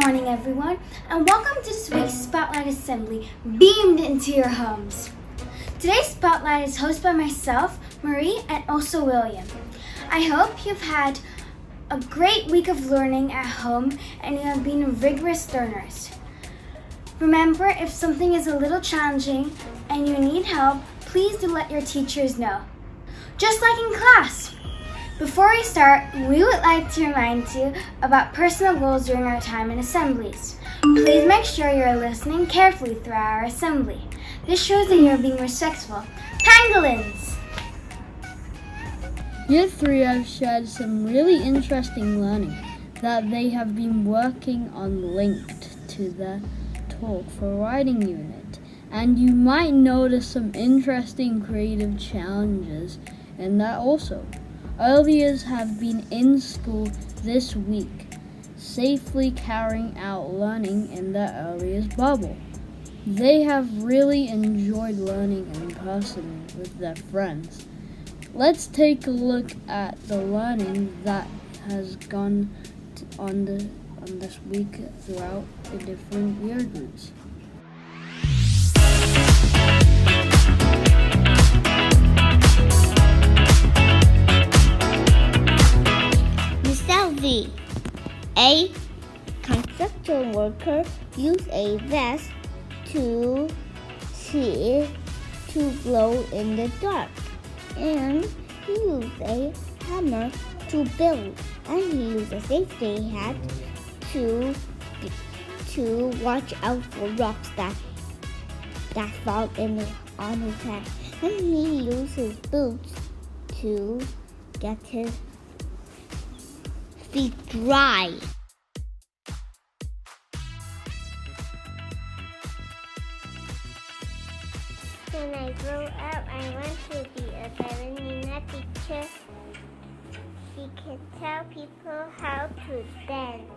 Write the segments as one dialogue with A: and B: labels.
A: morning, everyone, and welcome to this week's Spotlight Assembly, beamed into your homes. Today's Spotlight is hosted by myself, Marie, and also William. I hope you've had a great week of learning at home and you have been rigorous learners. Remember, if something is a little challenging and you need help, please do let your teachers know. Just like in class. Before we start, we would like to remind you about personal goals during our time in assemblies. Please make sure you're listening carefully throughout our assembly. This shows that you're being respectful. Pangolins!
B: Year 3 have shared some really interesting learning that they have been working on linked to their talk for writing unit. And you might notice some interesting creative challenges in that also. Earliers have been in school this week, safely carrying out learning in the earliest bubble. They have really enjoyed learning in person with their friends. Let's take a look at the learning that has gone on this week throughout the different year groups.
C: A construction worker used a vest to see to glow in the dark, and he used a hammer to build, and he used a safety hat to watch out for rocks that fall on his head, and he used his boots to get his feet dry.
D: When I grow up, I want to be a ballerina teacher. She can tell people how to dance.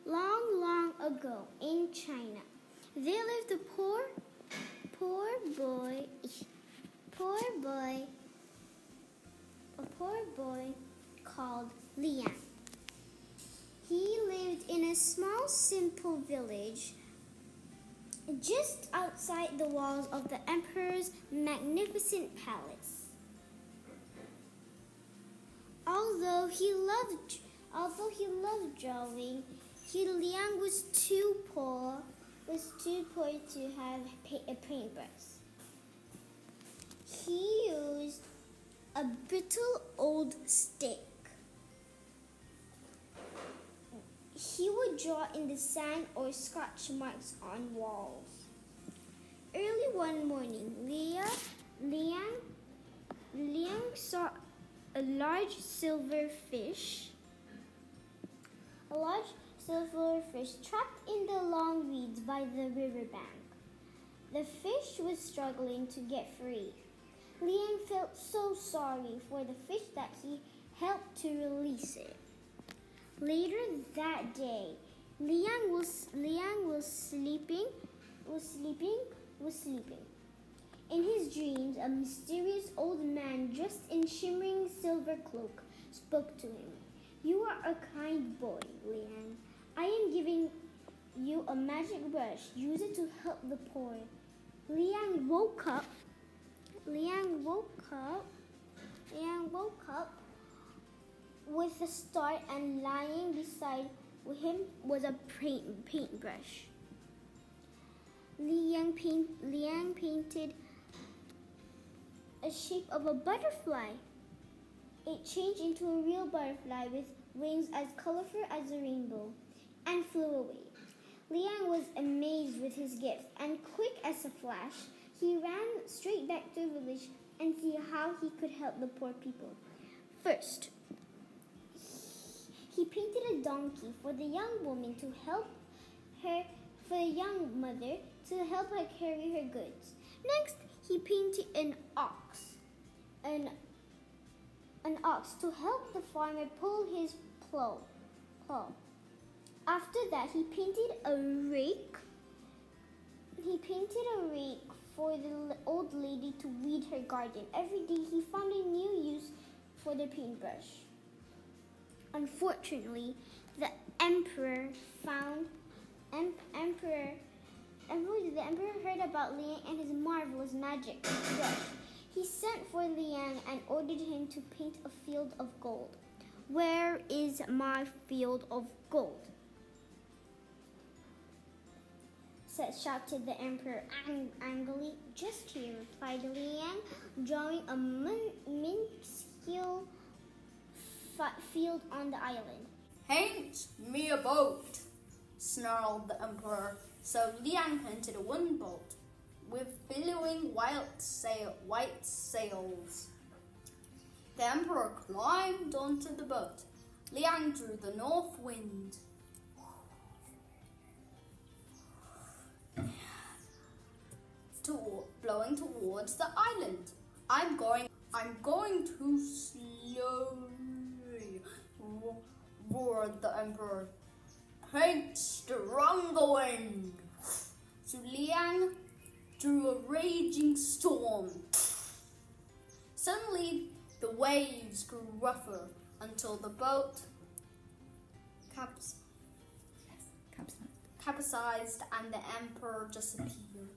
D: Long ago in China, there lived a poor boy called Liang. He lived in a small, simple village just outside the walls of the emperor's magnificent palace. Although he loved
C: Although he loved drawing, Liang was too poor to have a paintbrush. He used a brittle old stick. He would draw in the sand or scratch marks on walls. Early one morning, Liang saw a large silver fish trapped in the long reeds by the riverbank. The fish was struggling to get free. Liang felt so sorry for the fish that he helped to release it. Later that day, Liang was sleeping. In his dreams, a mysterious old man dressed in shimmering silver cloak spoke to him. "You are a kind boy, Liang. I am giving you a magic brush. Use it to help the poor." Liang woke up with a start, and lying beside him was a paintbrush. Liang painted a shape of a butterfly. It changed into a real butterfly with wings as colorful as a rainbow and flew away. Liang was amazed with his gift, and quick as a flash, he ran straight back to the village and see how he could help the poor people. First, he painted a donkey for the young woman to help her, for the young mother to help her carry her goods. Next, he painted an ox to help the farmer pull his plow. After that, he painted a rake for the old lady to weed her garden. Every day, he found a new use for the paintbrush. Unfortunately, the emperor heard about Liang and his marvelous magic brush. He sent for Liang and ordered him to paint a field of gold. "Where is my field of gold?" shouted the emperor angrily. "Just here," replied Liang, drawing a minuscule field on the island.
E: "Paint me a boat," snarled the emperor. So Liang painted a wooden boat with billowing white sails. The emperor climbed onto the boat. Liang drew the north wind. Blowing towards the island. I'm going too slowly," roared the emperor. "Paint stronger wind." So Liang drew a raging storm. Suddenly, the waves grew rougher until the boat capsized and the emperor disappeared.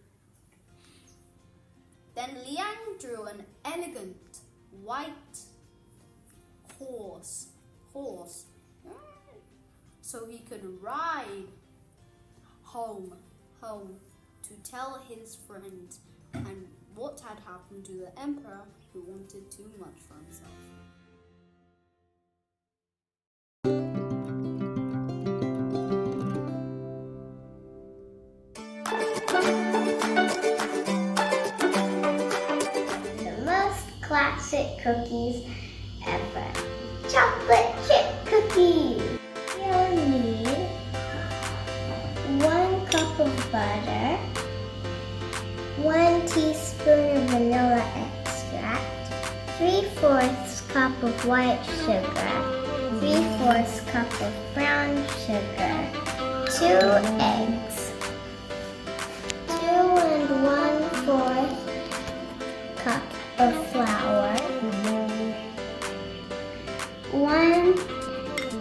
E: Then Liang drew an elegant white horse so he could ride home to tell his friends and what had happened to the emperor who wanted too much for himself.
D: Classic cookies ever. Chocolate chip cookies. You'll need 1 cup of butter, 1 teaspoon of vanilla extract, 3/4 cup of white sugar, 3/4 cup of brown sugar, 2 eggs, 2 1/4 cup of flour, 1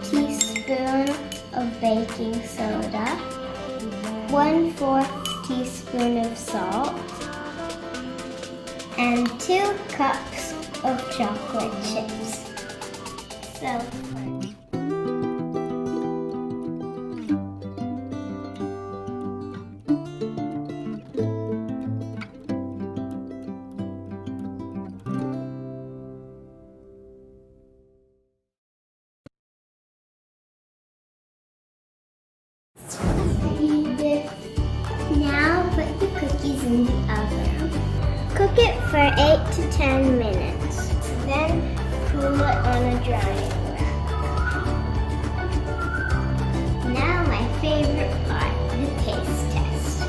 D: teaspoon of baking soda, 1/4 teaspoon of salt, and 2 cups of chocolate chips. So 10 minutes. Then cool it on a drying rack. Now my favorite part, the taste test.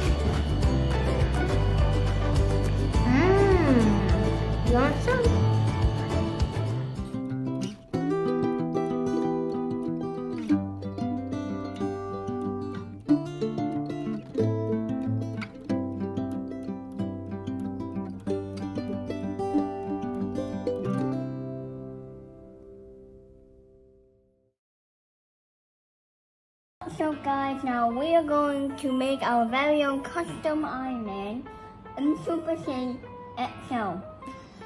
D: You want some? So guys, now we are going to make our very own custom Iron Man in Super Saiyan XL.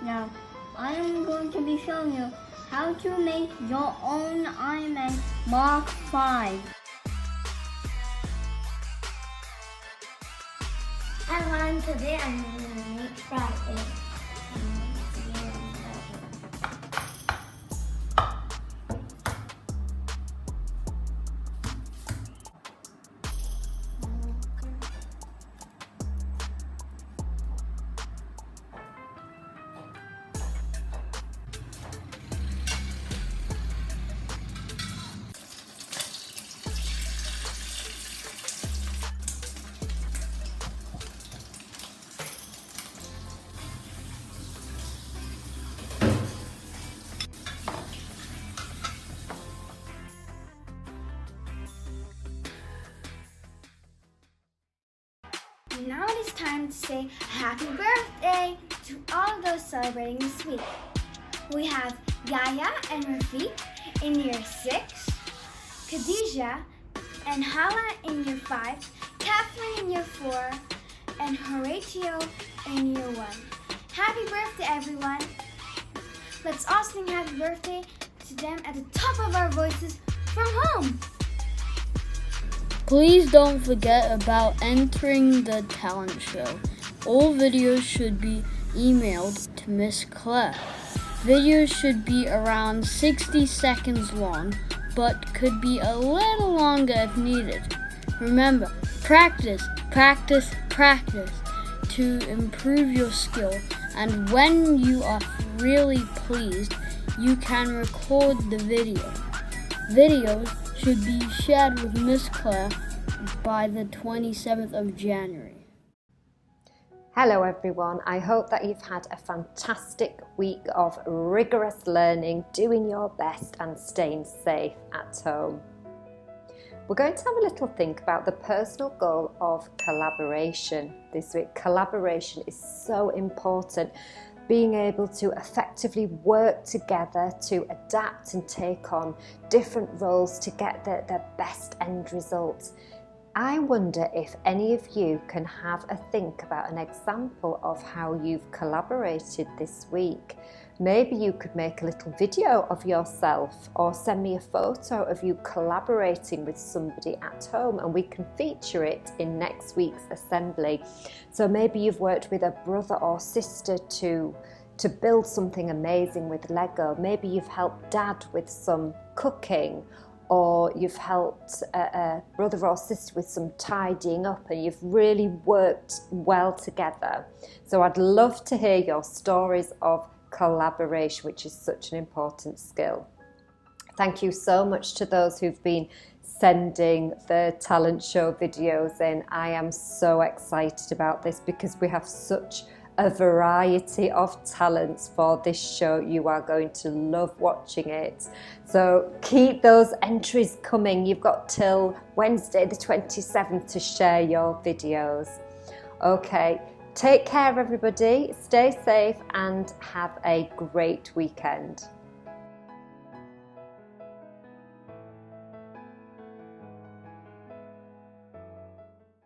D: Now, I am going to be showing you how to make your own Iron Man Mark V. And today I'm going to make Friday.
A: Now it is time to say happy birthday to all of those celebrating this week. We have Yaya and Rafiq in year 6, Khadija and Hala in year 5, Catherine in year 4, and Horatio in year 1. Happy birthday, everyone! Let's all sing happy birthday to them at the top of our voices from home.
B: Please don't forget about entering the talent show. All videos should be emailed to Miss Claire. Videos should be around 60 seconds long, but could be a little longer if needed. Remember, practice, practice, practice to improve your skill, and when you are really pleased, you can record the video. Videos should be shared with Miss Claire by the 27th of January.
F: Hello everyone, I hope that you've had a fantastic week of rigorous learning, doing your best and staying safe at home. We're going to have a little think about the personal goal of collaboration this week. Collaboration is so important. Being able to effectively work together to adapt and take on different roles to get the best end results. I wonder if any of you can have a think about an example of how you've collaborated this week. Maybe you could make a little video of yourself or send me a photo of you collaborating with somebody at home and we can feature it in next week's assembly. So maybe you've worked with a brother or sister to build something amazing with Lego. Maybe you've helped Dad with some cooking, or you've helped a brother or sister with some tidying up and you've really worked well together. So I'd love to hear your stories of collaboration, which is such an important skill. Thank you so much to those who've been sending the talent show videos in. I am so excited about this because we have such a variety of talents for this show. You are going to love watching it. So keep those entries coming. You've got till Wednesday the 27th to share your videos. Okay, take care everybody, stay safe and have a great weekend.